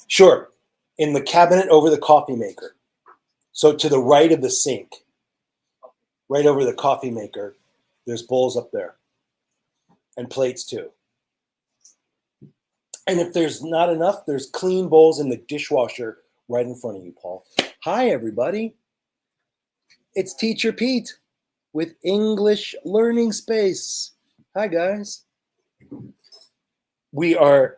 Sure. In the cabinet over the coffee maker. So to the right of the sink, right over the coffee maker, there's bowls up there. And plates too. And if there's not enough, there's clean bowls in the dishwasher right in front of you, Paul. Hi, everybody. It's Teacher Pete with English Learning Space. Hi, guys. We are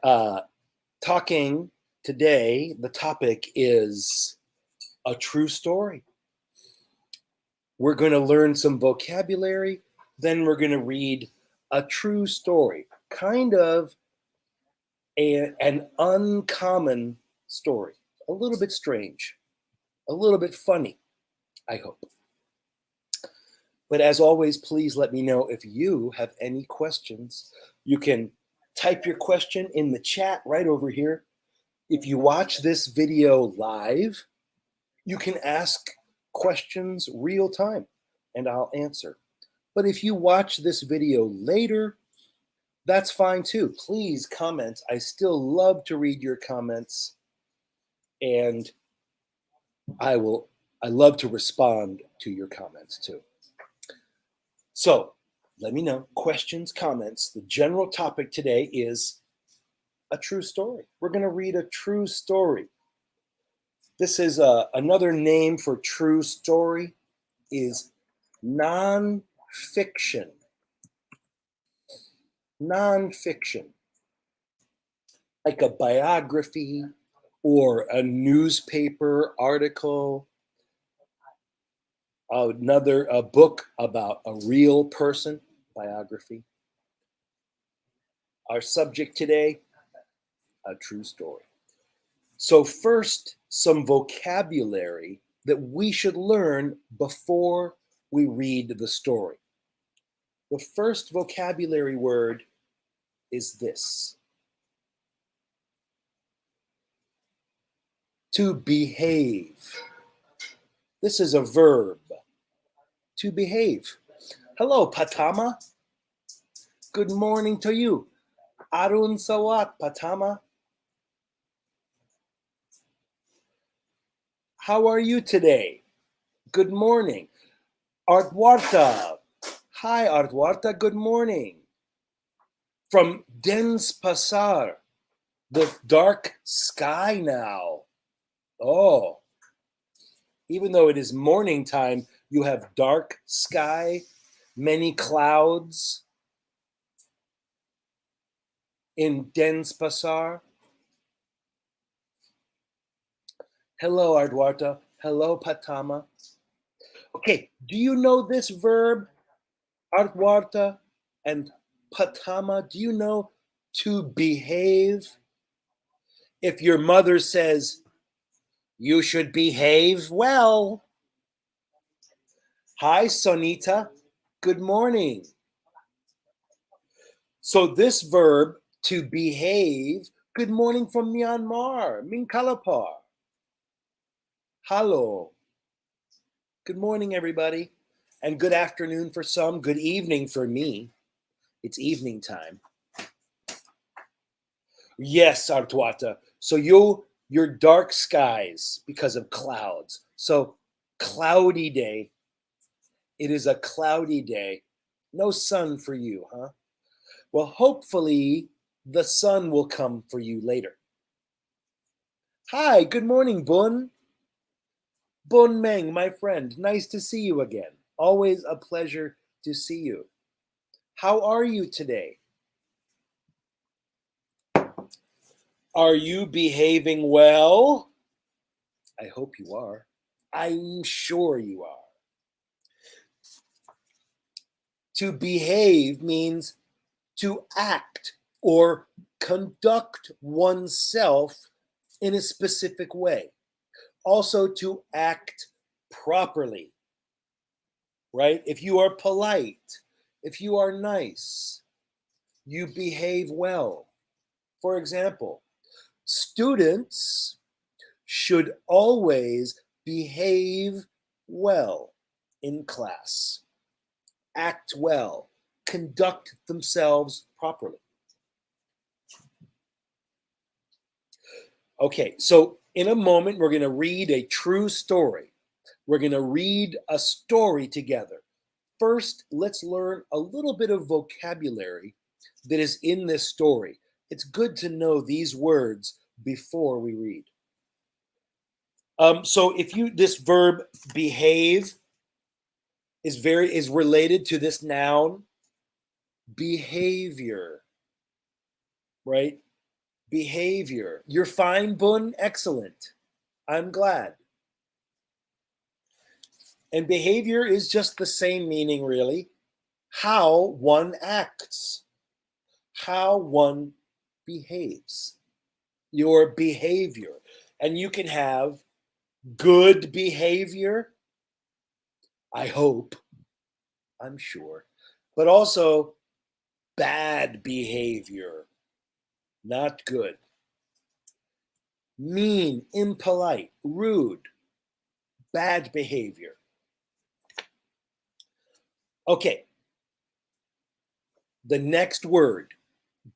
talking today. The topic is a true story. We're going to learn some vocabulary. Then we're going to read a true story. Kind of an uncommon story. A little bit strange. A little bit funny, I hope. But as always, please let me know if you have any questions. You can type your question in the chat right over here. If you watch this video live, you can ask questions real time and I'll answer. But if you watch this video later, that's fine too. Please comment. I still love to read your comments and I love to respond to your comments too. So let me know, questions, comments. The general topic today is a true story. We're going to read a true story. This is another name for true story is non-fiction. Non-fiction. Like a biography or a newspaper article. A book about a real person, biography. Our subject today, a true story. So first, some vocabulary that we should learn before we read the story. The first vocabulary word is this. To behave. This is a verb. To behave. Hello, Patama. Good morning to you. Arun Sawat, Patama. How are you today? Good morning. Artwarta. Hi, Artwarta. Good morning. From Dens Pasar, the dark sky now. Oh, even though it is morning time, you have dark sky, many clouds in Dens Pasar. Hello, Artwarta. Hello, Patama. Okay, do you know this verb, Artwarta and Patama? Do you know to behave? If your mother says, you should behave well. Hi, Sonita. Good morning. So this verb, to behave, good morning from Myanmar, Minkalapar. Hello. Good morning, everybody. And good afternoon for some, good evening for me. It's evening time. Yes, Artwata. So you're dark skies because of clouds. So cloudy day. It is a cloudy day. No sun for you, huh? Well, hopefully the sun will come for you later. Hi, good morning, Bun. Bun Meng, my friend. Nice to see you again. Always a pleasure to see you. How are you today? Are you behaving well? I hope you are. I'm sure you are. To behave means to act or conduct oneself in a specific way. Also to act properly, right? If you are polite, if you are nice, you behave well. For example, students should always behave well in class, act well, conduct themselves properly. Okay, so in a moment, we're going to read a true story. We're going to read a story together. First, let's learn a little bit of vocabulary that is in this story. It's good to know these words before we read. So this verb behave is related to this noun behavior, right? Behavior. You're fine, Bun. Excellent. I'm glad. And behavior is just the same meaning, really. How one acts, how one behaves, your behavior. And you can have good behavior, I hope, I'm sure, but also bad behavior, not good. Mean, impolite, rude, bad behavior. Okay, the next word.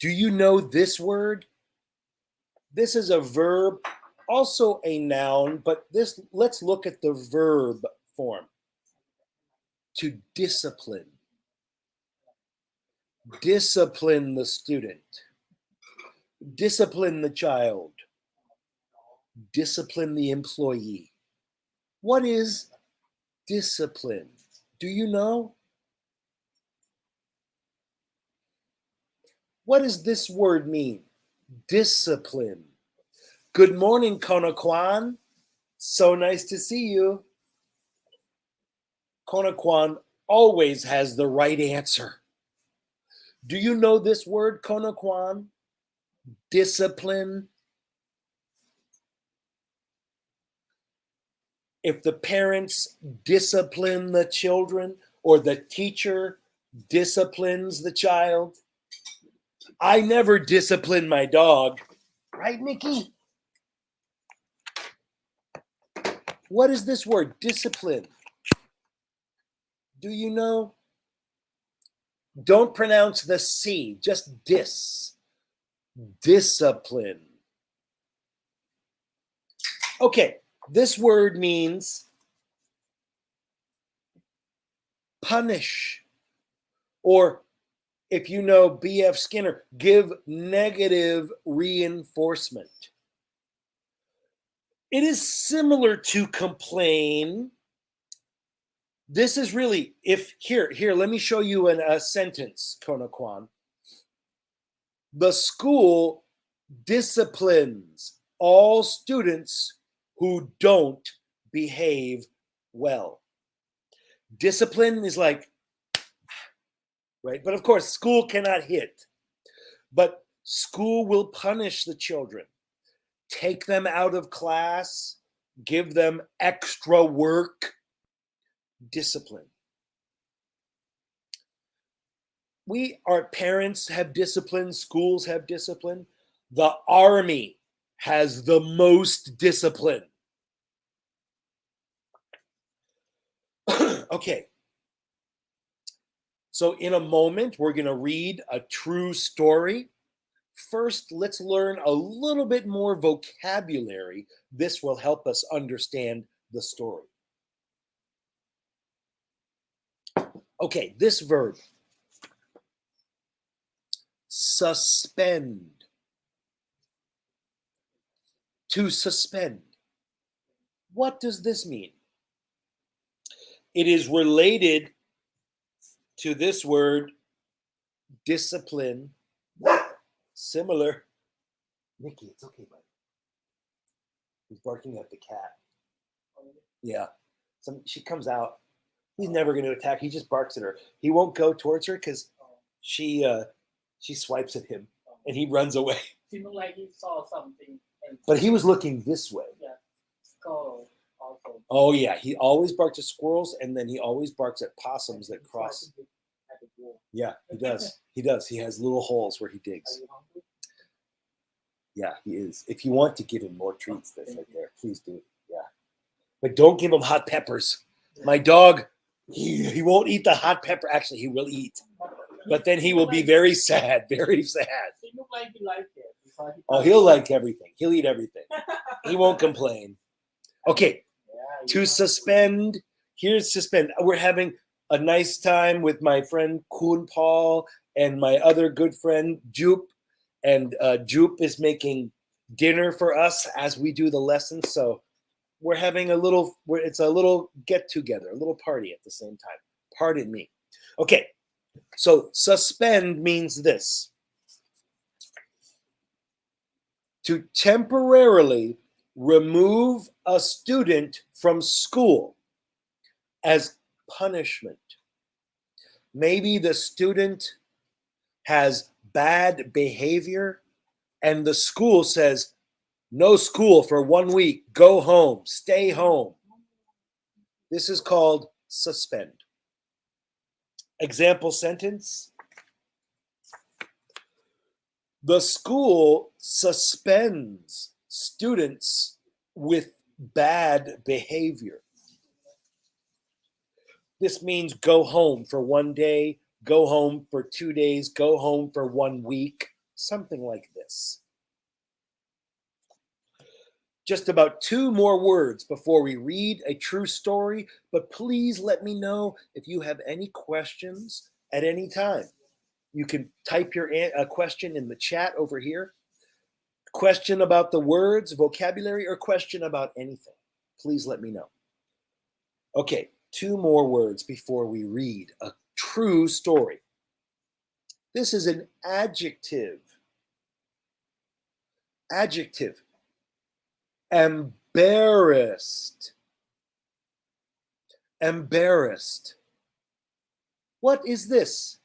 Do you know this word? This is a verb, also a noun, but let's look at the verb form. To discipline. Discipline the student. Discipline the child. Discipline the employee. What is discipline? Do you know? What does this word mean? Discipline. Good morning, Konakwan. So nice to see you. Konakwan always has the right answer. Do you know this word, Konakwan? Discipline. If the parents discipline the children or the teacher disciplines the child, I never discipline my dog. Right, Nikki? What is this word, discipline? Do you know? Don't pronounce the C, just dis. Discipline. Okay, this word means punish. Or if you know B.F. Skinner, give negative reinforcement. It is similar to complain. This is really, here, let me show you a sentence, Konakwan. The school disciplines all students who don't behave well. Discipline is like, right? But of course, school cannot hit. But school will punish the children, take them out of class, give them extra work. Discipline. Our parents have discipline, schools have discipline. The army has the most discipline. Okay. So in a moment, we're going to read a true story. First, let's learn a little bit more vocabulary. This will help us understand the story. Okay, this verb, suspend. To suspend. What does this mean? It is related to this word, discipline. Similar. Nikki, it's okay, buddy. He's barking at the cat. Yeah. She comes out. He's never going to attack. He just barks at her. He won't go towards her because she swipes at him and he runs away. Seemed like he saw something. But he was looking this way. Yeah. Squirrel also. Oh yeah, he always barks at squirrels, and then he always barks at possums that cross. Yeah, he does. He does. He has little holes where he digs. Yeah, he is. If you want to give him more treats, that's right there. Please do. Yeah, but don't give him hot peppers. My dog, he won't eat the hot pepper. Actually, he will eat, but then he will be very sad. Very sad. It looked like he liked it. So Oh, he'll like everything. He'll eat everything. He won't complain. Okay, Yeah, to suspend. Here's suspend. We're having a nice time with my friend Kun Paul and my other good friend Jupe. And Jupe is making dinner for us as we do the lesson. So we're having it's a little get together, a little party at the same time. Pardon me. Okay, so suspend means this: to temporarily remove a student from school as punishment. Maybe the student has bad behavior and the school says, no school for 1 week, go home, stay home. This is called suspend. Example sentence: the school suspends students with bad behavior. This means go home for 1 day, go home for 2 days, go home for 1 week, something like this. Just about 2 more words before we read a true story, but please let me know if you have any questions at any time. You can type your question in the chat over here. Question about the words, vocabulary, or question about anything. Please let me know. Okay, 2 more words before we read a true story. This is an adjective. Adjective. Embarrassed. Embarrassed. What is this?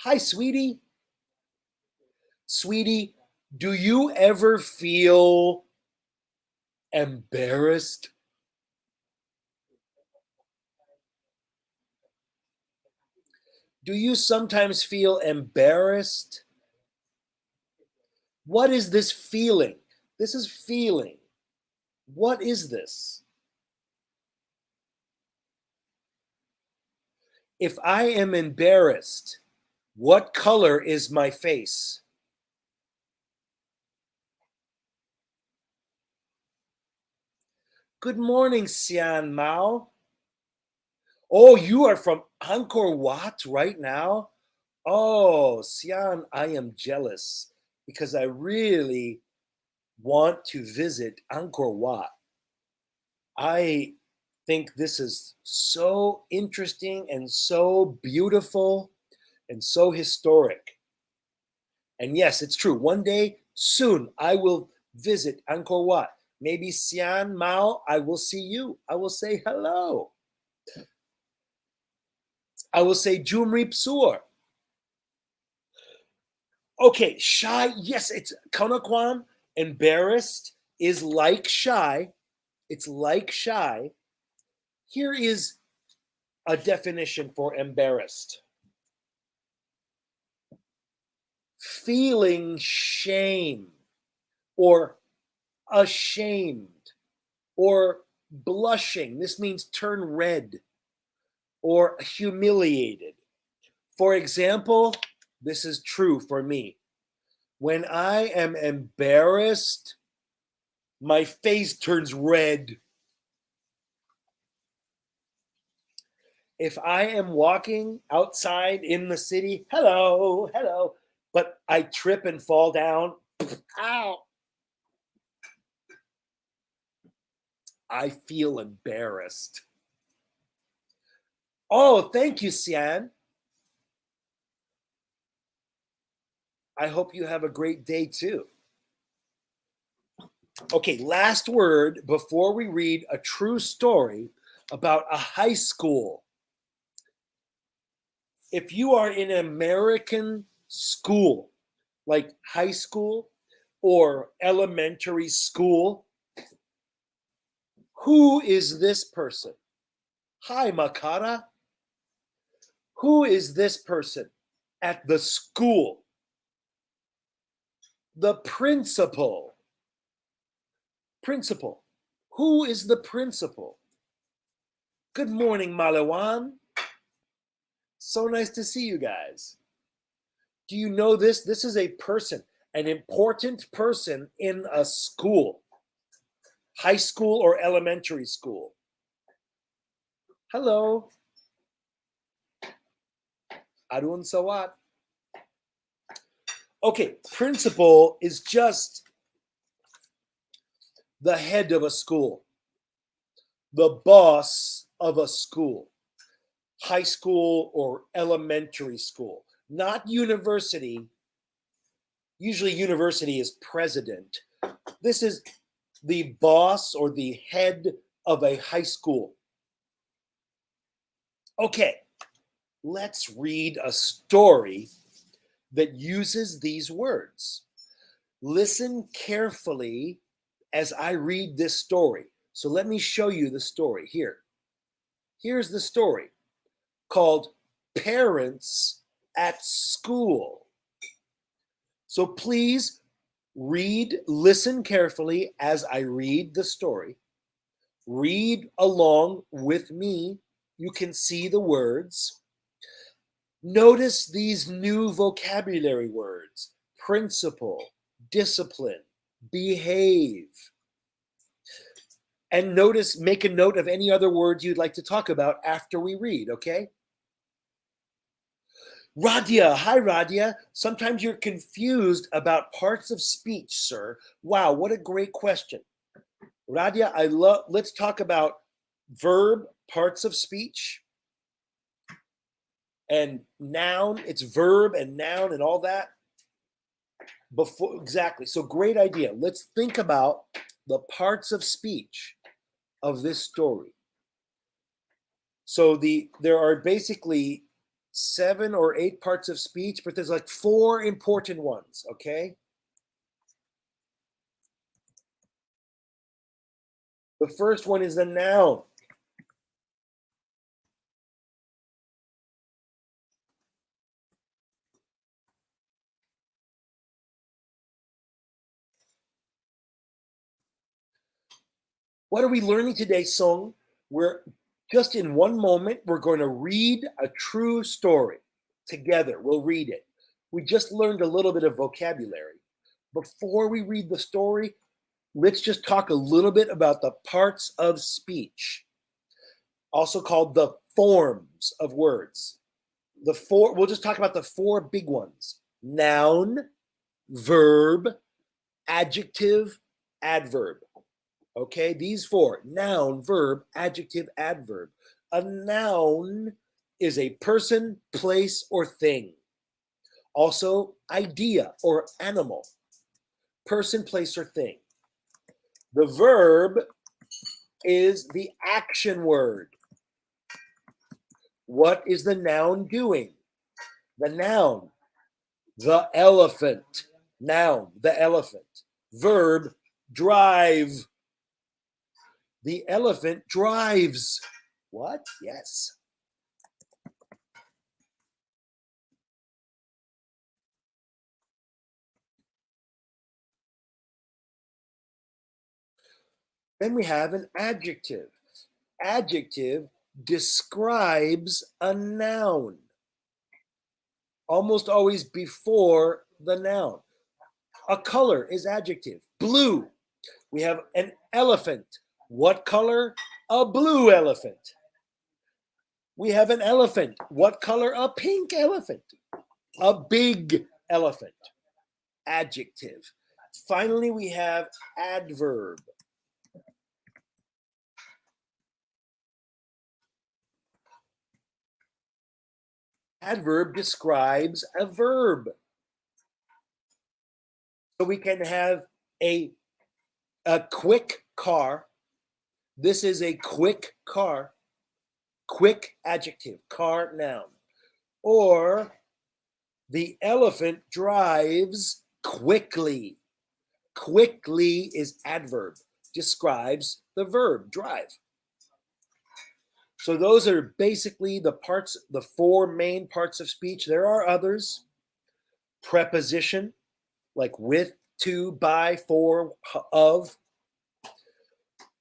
Hi, sweetie. Sweetie, do you ever feel embarrassed? Do you sometimes feel embarrassed? What is this feeling? This is feeling. What is this? If I am embarrassed, what color is my face? Good morning, Sian Mao. Oh, you are from Angkor Wat right now? Oh, Sian, I am jealous because I really want to visit Angkor Wat. I think this is so interesting and so beautiful and so historic. And yes, it's true. One day soon I will visit Angkor Wat. Maybe Sian Mao, I will see you. I will say hello. I will say Jumri Psur. Okay, shy. Yes, it's Konakwan. Embarrassed is like shy. It's like shy. Here is a definition for embarrassed: feeling shame or ashamed or blushing. This means turn red or humiliated. For example, this is true for me. When I am embarrassed, my face turns red. If I am walking outside in the city, hello, hello, but I trip and fall down, ow, I feel embarrassed. Oh, thank you, Sian. I hope you have a great day too. Okay, last word before we read a true story about a high school. If you are in an American school, like high school or elementary school, who is this person? Hi, Makata. Who is this person at the school? The principal. Principal. Who is the principal? Good morning, Malawan. So nice to see you guys. Do you know this? This is a person. an important person in a school, high school or elementary school. Hello. Arun Sawat. Okay, principal is just the head of a school, the boss of a school, high school or elementary school, not university. Usually university is president. This is the boss or the head of a high school. Okay, let's read a story that uses these words. Listen carefully as I read this story. So let me show you the story here. Here's the story called Parents at School. So please listen carefully as I read the story. Read along with me. You can see the words. Notice these new vocabulary words: principle, discipline, behave. And make a note of any other words you'd like to talk about after we read, okay? Radia, hi Radia. Sometimes you're confused about parts of speech, sir. Wow, what a great question. Radia, let's talk about verb, parts of speech, and noun. It's verb and noun and all that. Exactly. So great idea. Let's think about the parts of speech of this story. So there are basically 7 or 8 parts of speech, but there's like 4 important ones, okay? The first one is the noun. What are we learning today, Song? We're just in one moment, we're going to read a true story together. We'll read it. We just learned a little bit of vocabulary. Before we read the story, let's just talk a little bit about the parts of speech, also called the forms of words. We'll just talk about the 4 big ones: noun, verb, adjective, adverb. Okay, these 4: noun, verb, adjective, adverb. A noun is a person, place, or thing. Also, idea or animal. Person, place, or thing. The verb is the action word. What is the noun doing? The noun, the elephant. Noun, the elephant. Verb, drive. The elephant drives. What? Yes. Then we have an adjective. Adjective describes a noun, almost always before the noun. A color is adjective. Blue. We have an elephant. What color? A blue elephant. We have an elephant. What color? A pink elephant. A big elephant. Adjective. Finally, we have adverb. Adverb describes a verb. So we can have a quick car. This is a quick car. Quick adjective, car noun. Or the elephant drives quickly. Quickly is adverb, describes the verb, drive. So those are basically the 4 main parts of speech. There are others. Preposition, like with, to, by, for, of.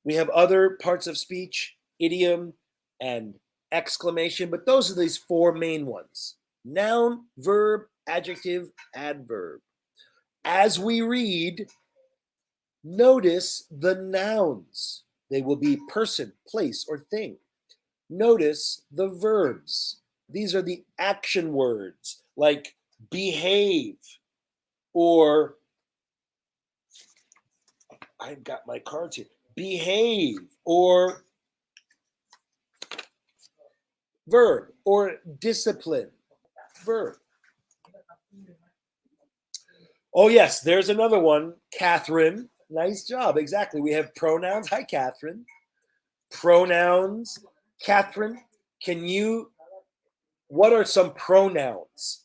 We have other parts of speech, idiom and exclamation, but those are these 4 main ones: noun, verb, adjective, adverb. As we read, notice the nouns. They will be person, place, or thing. Notice the verbs. These are the action words like behave or I've got my cards here. Behave or verb or discipline. Verb. Oh, yes, there's another one. Catherine. Nice job. Exactly. We have pronouns. Hi, Catherine. Pronouns. Catherine, what are some pronouns?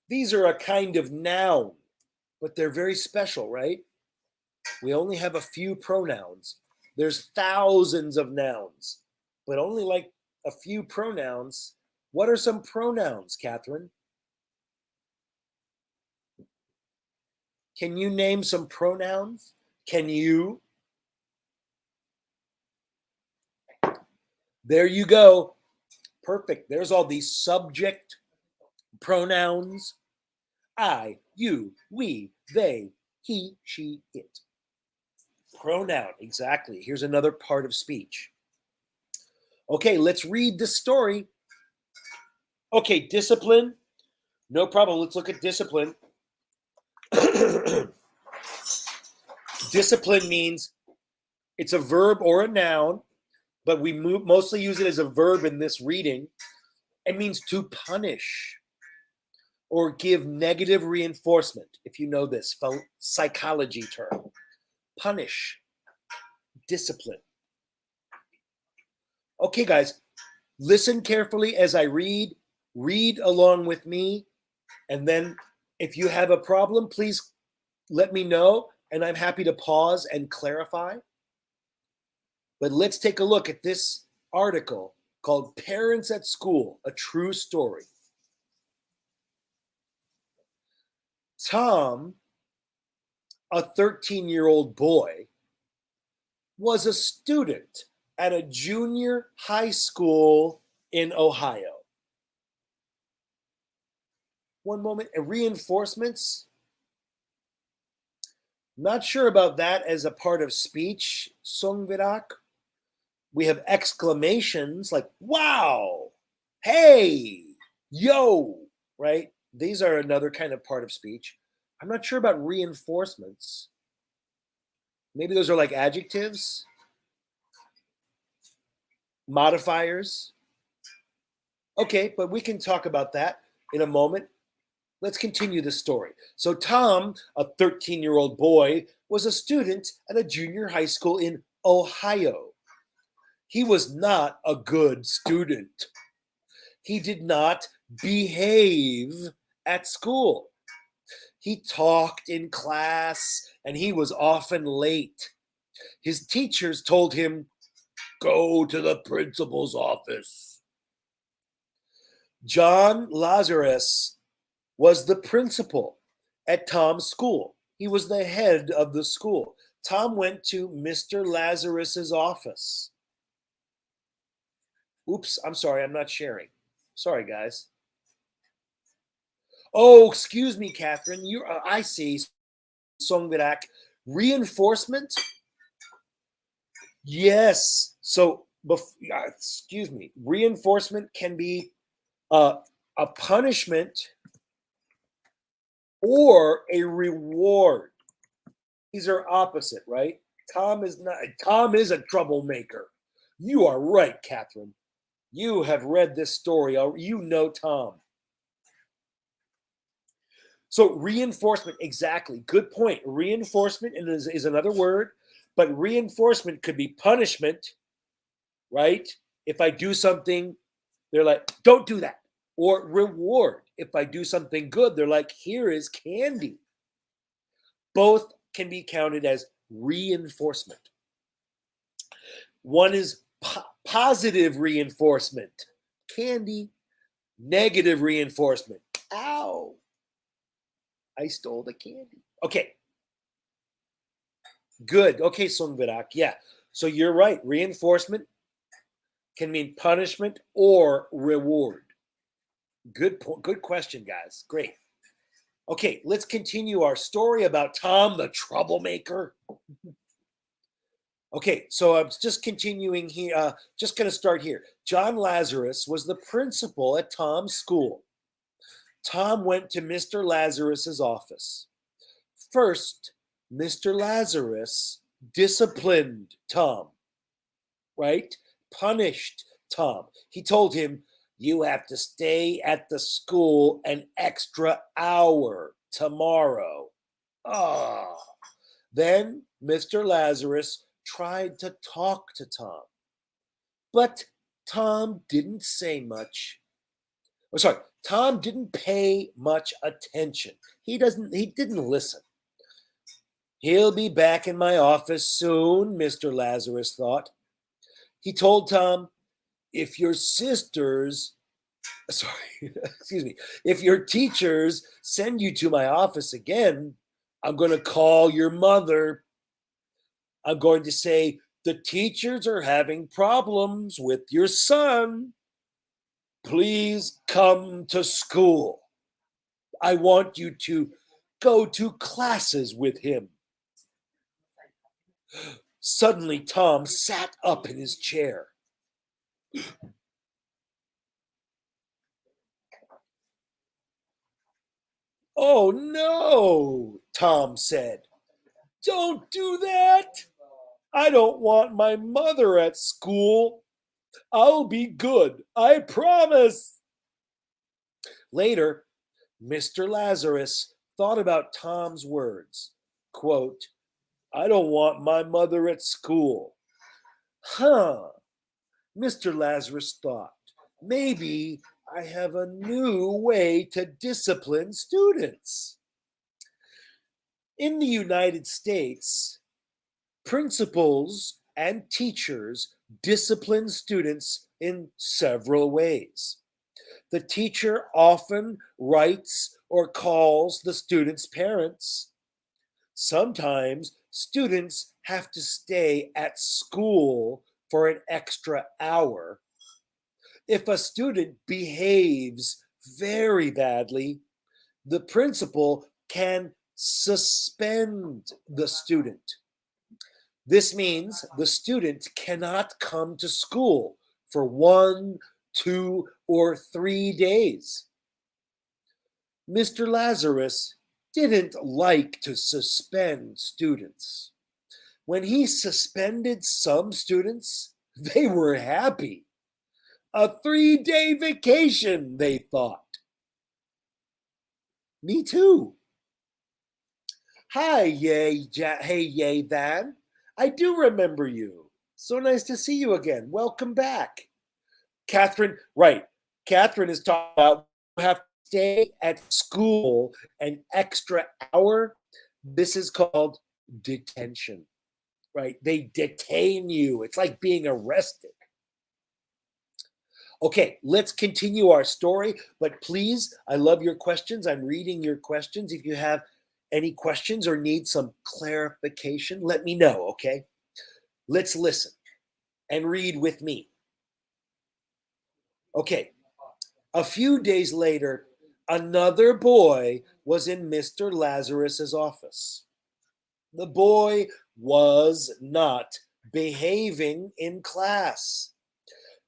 These are a kind of noun, but they're very special, right? We only have a few pronouns. There's thousands of nouns, but only like a few pronouns. What are some pronouns, Catherine? Can you name some pronouns? Can you? There you go. Perfect. There's all these subject pronouns. I, you, we, they, he, she, it. Pronoun, exactly. Here's another part of speech. Okay, let's read the story. Okay, discipline. No problem. Let's look at discipline. Discipline means it's a verb or a noun, but we mostly use it as a verb in this reading. It means to punish or give negative reinforcement, if you know this psychology term. Punish, discipline. Okay, guys, listen carefully as I read. Read along with me. And then if you have a problem, please let me know. And I'm happy to pause and clarify. But let's take a look at this article called Parents at School, a True Story. Tom, a 13-year-old boy, was a student at a junior high school in Ohio. One moment, reinforcements. Not sure about that as a part of speech, Songvirak. We have exclamations like, wow, hey, yo, right? These are another kind of part of speech. I'm not sure about reinforcements. Maybe those are like adjectives, modifiers. Okay, but we can talk about that in a moment. Let's continue the story. So Tom, a 13-year-old boy, was a student at a junior high school in Ohio. He was not a good student. He did not behave at school. He talked in class and he was often late. His teachers told him, "Go to the principal's office." John Lazarus was the principal at Tom's school. He was the head of the school. Tom went to Mr. Lazarus's office. Oops, I'm sorry, I'm not sharing. Sorry, guys. Oh, excuse me, Catherine. I see. Songvirak. Reinforcement? Yes. So, excuse me. Reinforcement can be a punishment or a reward. These are opposite, right? Tom is a troublemaker. You are right, Catherine. You have read this story. You know Tom. So reinforcement, exactly. Good point. Reinforcement is another word, but reinforcement could be punishment, right? If I do something, they're like, don't do that. Or reward. If I do something good, they're like, here is candy. Both can be counted as reinforcement. One is positive reinforcement, candy. Negative reinforcement, ow, I stole the candy. Okay, good. Okay, Songvirak, yeah. So you're right. Reinforcement can mean punishment or reward. Good question, guys. Great. Okay, let's continue our story about Tom the troublemaker. Okay, so I'm just continuing here. Just going to start here. John Lazarus was the principal at Tom's school. Tom went to Mr. Lazarus's office. First, Mr. Lazarus disciplined Tom, right? Punished Tom. He told him, "You have to stay at the school an extra hour tomorrow." Ah. Then Mr. Lazarus tried to talk to Tom, but Tom didn't say much. Oh, sorry, Tom didn't pay much attention. He didn't listen. "He'll be back in my office soon," Mr. Lazarus thought. He told Tom, "If your sisters, sorry, excuse me, if your teachers send you to my office again, I'm going to call your mother. I'm going to say, the teachers are having problems with your son. Please come to school. I want you to go to classes with him." Suddenly, Tom sat up in his chair. "Oh no," Tom said. "Don't do that. I don't want my mother at school. I'll be good, I promise." Later, Mr. Lazarus thought about Tom's words. Quote, "I don't want my mother at school." Huh, Mr. Lazarus thought. Maybe I have a new way to discipline students. In the United States, principals and teachers discipline students in several ways. The teacher often writes or calls the student's parents. Sometimes students have to stay at school for an extra hour. If a student behaves very badly, the principal can suspend the student. This means the student cannot come to school for 1, 2, or 3 days. Mr. Lazarus didn't like to suspend students. When he suspended some students, they were happy. A 3-day vacation, they thought. Me too. "Hi, hey, Yay Van. I do remember you. So nice to see you again. Welcome back." Catherine, right. Catherine is talking about you have to stay at school an extra hour. This is called detention, right? They detain you. It's like being arrested. Okay, let's continue our story. But please, I love your questions. I'm reading your questions. If you have any questions or need some clarification, let me know, okay? Let's listen and read with me. Okay, a few days later, another boy was in Mr. Lazarus's office. The boy was not behaving in class.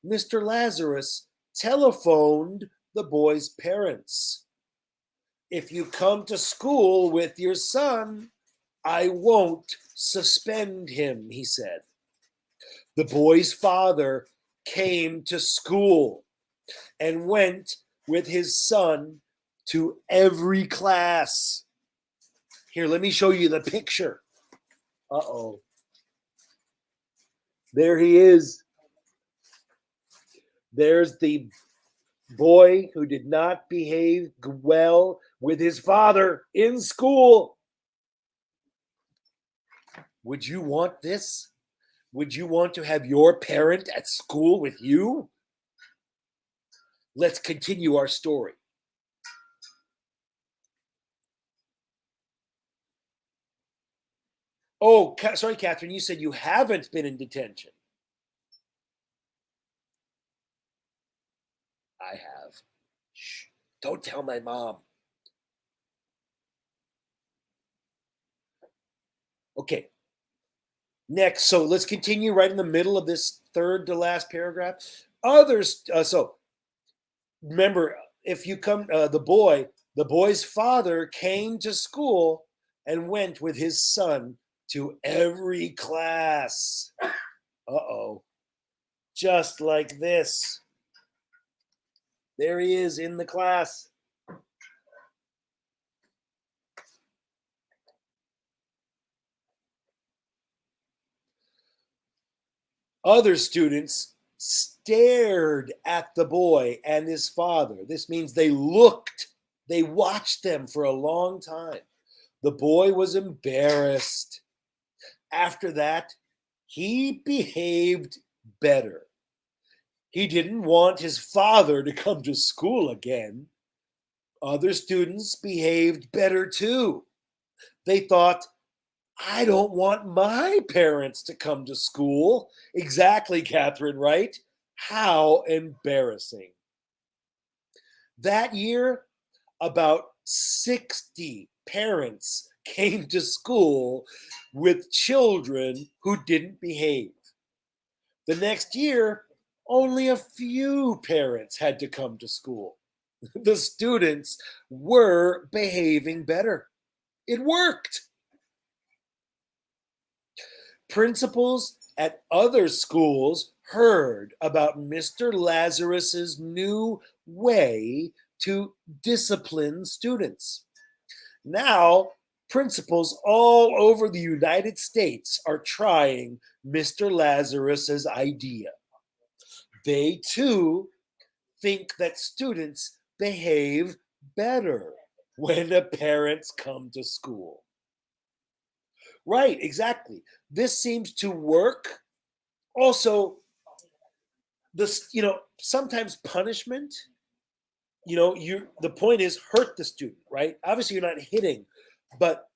Mr. Lazarus telephoned the boy's parents. "If you come to school with your son, I won't suspend him," he said. The boy's father came to school and went with his son to every class. Here, let me show you the picture. Uh-oh. There he is. There's the boy who did not behave well with his father in school. Would you want this? Would you want to have your parent at school with you? Let's continue our story. Oh, sorry, Catherine, you said you haven't been in detention. I have. Shh, don't tell my mom. Okay, next. So let's continue right in the middle of this third to last paragraph. Others, so remember, if you come, the boy's father came to school and went with his son to every class. Uh-oh. Just like this. There he is in the class. Other students stared at the boy and his father. This means they watched them for a long time. The boy was embarrassed. After that, he behaved better. He didn't want his father to come to school again. Other students behaved better too. They thought, I don't want my parents to come to school. Exactly, Catherine, right? How embarrassing. That year, about 60 parents came to school with children who didn't behave. The next year, only a few parents had to come to school. The students were behaving better. It worked. Principals at other schools heard about Mr. Lazarus's new way to discipline students. Now, principals all over the United States are trying Mr. Lazarus's idea. They too think that students behave better when the parents come to school. Right, exactly. This seems to work. Also, this, sometimes punishment, the point is hurt the student, right? Obviously, you're not hitting, but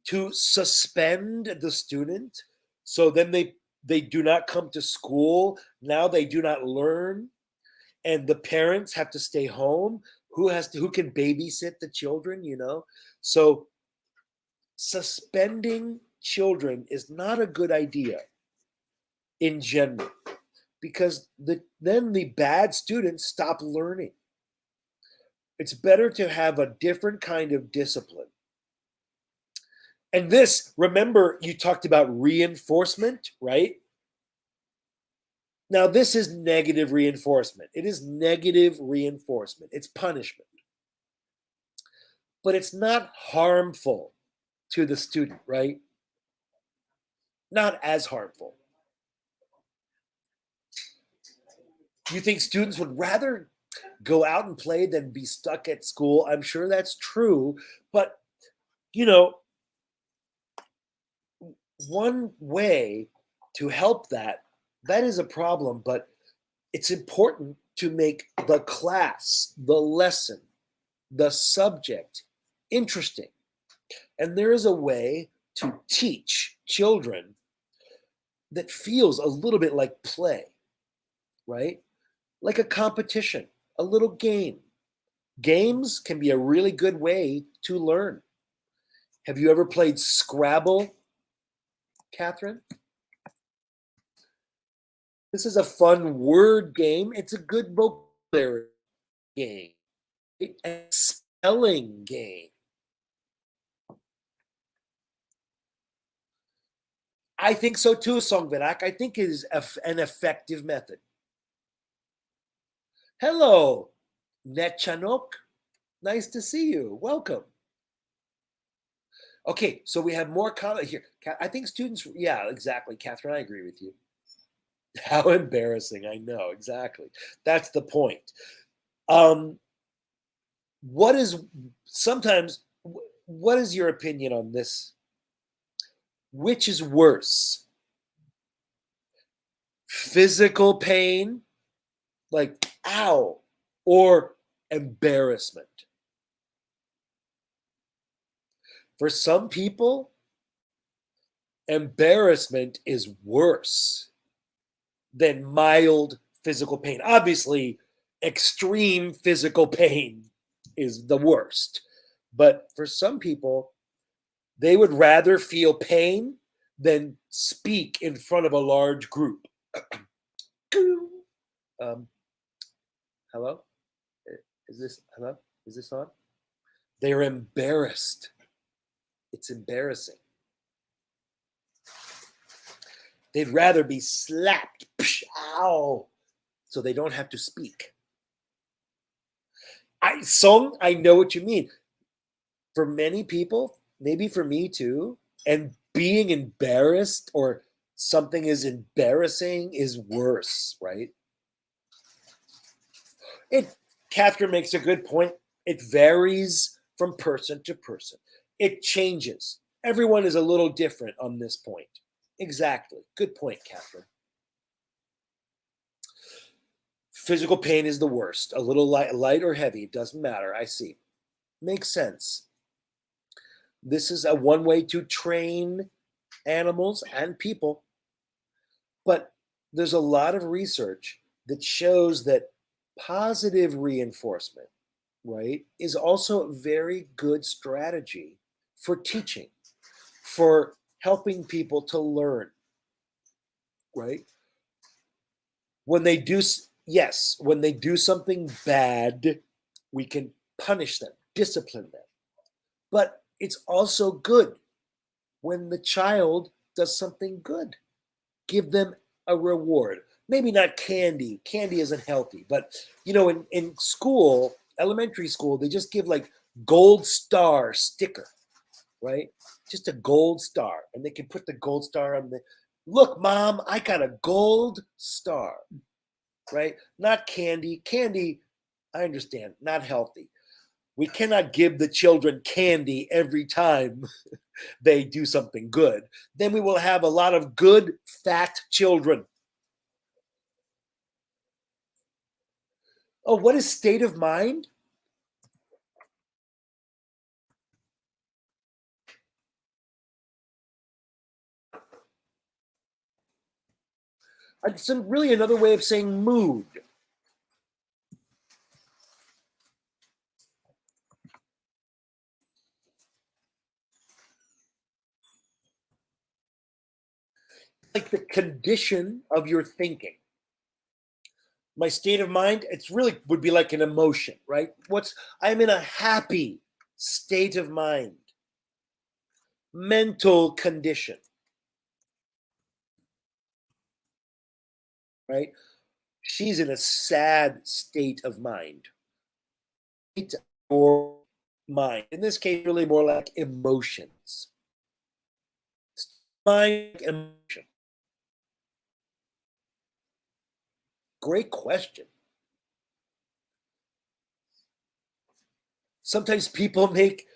to suspend the student so then they do not come to school, now they do not learn, and the parents have to stay home. Who can babysit the children, So suspending children is not a good idea in general, because then the bad students stop learning. It's better to have a different kind of discipline. And this, remember, you talked about reinforcement, right? Now, this is negative reinforcement. It is negative reinforcement. It's punishment. But it's not harmful to the student, right? Not as harmful. You think students would rather go out and play than be stuck at school? I'm sure that's true. But, one way to help that is a problem, but it's important to make the class, the lesson, the subject interesting. And there is a way to teach children that feels a little bit like play, right? Like a competition, a little game. Games can be a really good way to learn. Have you ever played Scrabble, Catherine? This is a fun word game. It's a good vocabulary game. A spelling game. I think so too, Songvirak. I think it is an effective method. Hello, Nechanok. Nice to see you. Welcome. Okay, so we have more comment here. I think students, yeah, exactly. Catherine, I agree with you. How embarrassing. I know, exactly. That's the point. What is your opinion on this? Which is worse? Physical pain, like ow, or embarrassment? For some people, embarrassment is worse than mild physical pain. Obviously, extreme physical pain is the worst. But for some people, They would rather feel pain than speak in front of a large group. Hello? Hello? Is this on? They're embarrassed. It's embarrassing. They'd rather be slapped, ow, so they don't have to speak. Song, I know what you mean. For many people, maybe for me too, and being embarrassed or something is embarrassing is worse, right? Catherine makes a good point. It varies from person to person. It changes. Everyone is a little different on this point. Exactly. Good point, Catherine. Physical pain is the worst. A little light or heavy, it doesn't matter. I see. Makes sense. This is a one way to train animals and people. But there's a lot of research that shows that positive reinforcement, right, is also a very good strategy for teaching, for helping people to learn, right? When they do something bad, we can punish them, discipline them. But it's also good when the child does something good. Give them a reward. Maybe not candy. Candy isn't healthy. But, in school, elementary school, they just give like gold star sticker, right? Just a gold star. And they can put the gold star on look, Mom, I got a gold star, right? Not candy. Candy, I understand, not healthy. We cannot give the children candy every time they do something good. Then we will have a lot of good, fat children. Oh, what is state of mind? It's really another way of saying mood. Like the condition of your thinking. My state of mind, it's really would be like an emotion, right? I'm in a happy state of mind. Mental condition. Right? She's in a sad state of mind. Or mind. In this case, really more like emotions. Mind, emotion. Great question. Sometimes people make,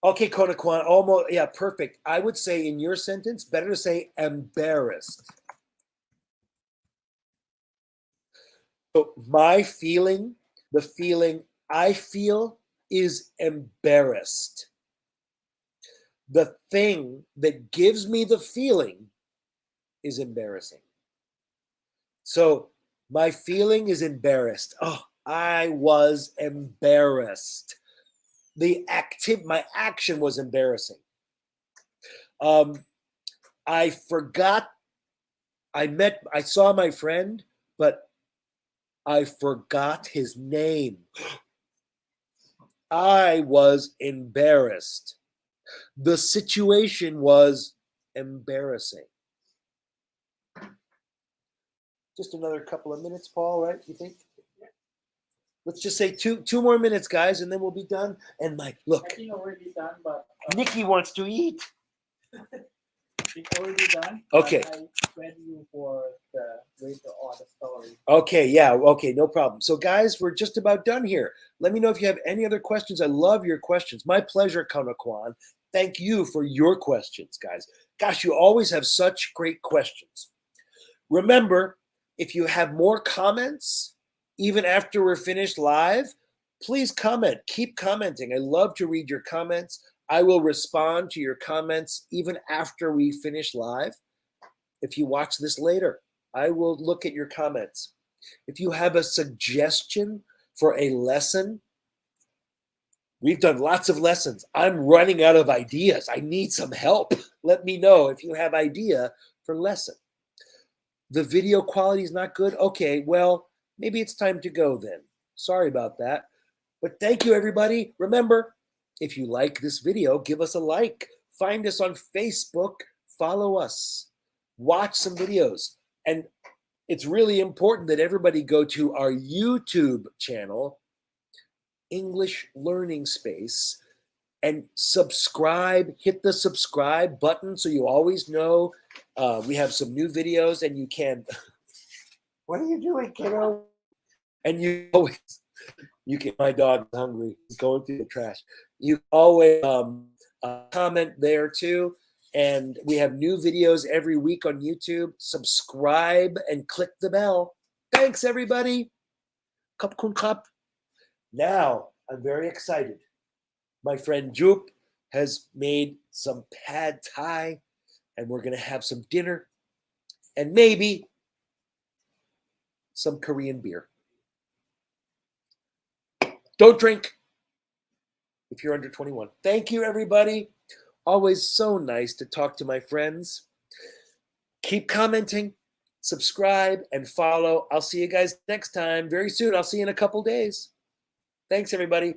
okay, Konakwan, almost, yeah, perfect. I would say in your sentence, better to say embarrassed. So my feeling, the feeling I feel is embarrassed. The thing that gives me the feeling is embarrassing. So my feeling is embarrassed. Oh, I was embarrassed. My action was embarrassing. I forgot. I saw my friend, but I forgot his name. I was embarrassed. The situation was embarrassing. Just another couple of minutes, Paul, right? You think? Let's just say two more minutes, guys, and then we'll be done. And Mike, look. I think already done, but Nikki wants to eat. it's already done. Okay. I read you for the later on the story. Okay, yeah, okay, no problem. So, guys, we're just about done here. Let me know if you have any other questions. I love your questions. My pleasure, Konakwan. Thank you for your questions, guys. Gosh, you always have such great questions. Remember, if you have more comments, even after we're finished live, please comment. Keep commenting. I love to read your comments. I will respond to your comments even after we finish live. If you watch this later, I will look at your comments. If you have a suggestion for a lesson, We've done lots of lessons. I'm running out of ideas. I need some help. Let me know if you have idea for lesson. The video quality is not good. Okay, well, maybe it's time to go then. Sorry about that. But thank you, everybody. Remember, if you like this video, give us a like. Find us on Facebook. Follow us. Watch some videos. And it's really important that everybody go to our YouTube channel, English Learning Space, and subscribe. Hit the subscribe button so you always know we have some new videos, and you can. What are you doing, kiddo? And you always, you can. My dog is hungry. He's going through the trash. You always comment there too. And we have new videos every week on YouTube. Subscribe and click the bell. Thanks, everybody. Cup kun cup. Now I'm very excited. My friend Jup has made some pad thai, and we're going to have some dinner and maybe some Korean beer. Don't drink if you're under 21. Thank you, everybody. Always so nice to talk to my friends. Keep commenting, subscribe, and follow. I'll see you guys next time. Very soon. I'll see you in a couple days. Thanks, everybody.